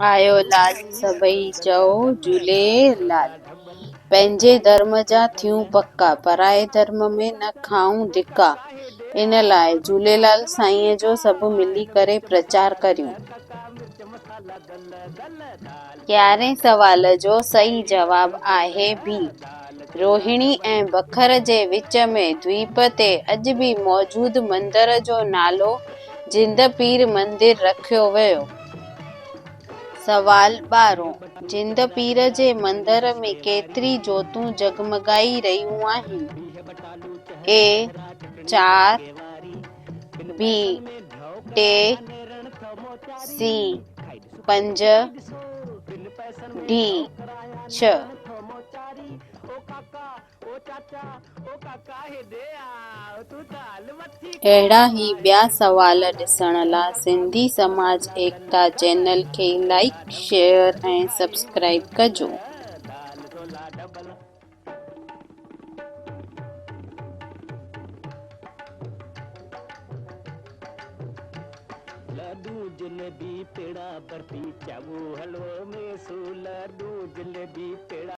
आयो लाल सभई चओ झूलेलाल। पंहिंजे धर्म जा थियूं पक्का, पराए धर्म में न खाऊं धिका। इन लाइ झूलेलाल साईंअ जो सभु मिली करे प्रचार करियूं। 11 सवाल जो सही जवाब आहे बी। रोहिणी ऐं बखर जे विच में द्वीप ते अॼु बि मौजूद मंदर जो नालो जिंद पीर मंदिर रखियो वियो। सवाल 12 जिंद पीर जे मंदर में केतिरी जोतूं जगमगाई रहियूं आहिनि? ए 4, बी 3, सी 5, डी 6। अहिड़ा ई ॿिया सवाल ॾिसण लाइ सिंधी समाज एकता चैनल खे लाइक, शेयर ऐं सब्सक्राइब कजो। लड्डू जलेबी पेड़ा बर्फी चावो हलवो में सो लड्डू जलेबी पेड़ा।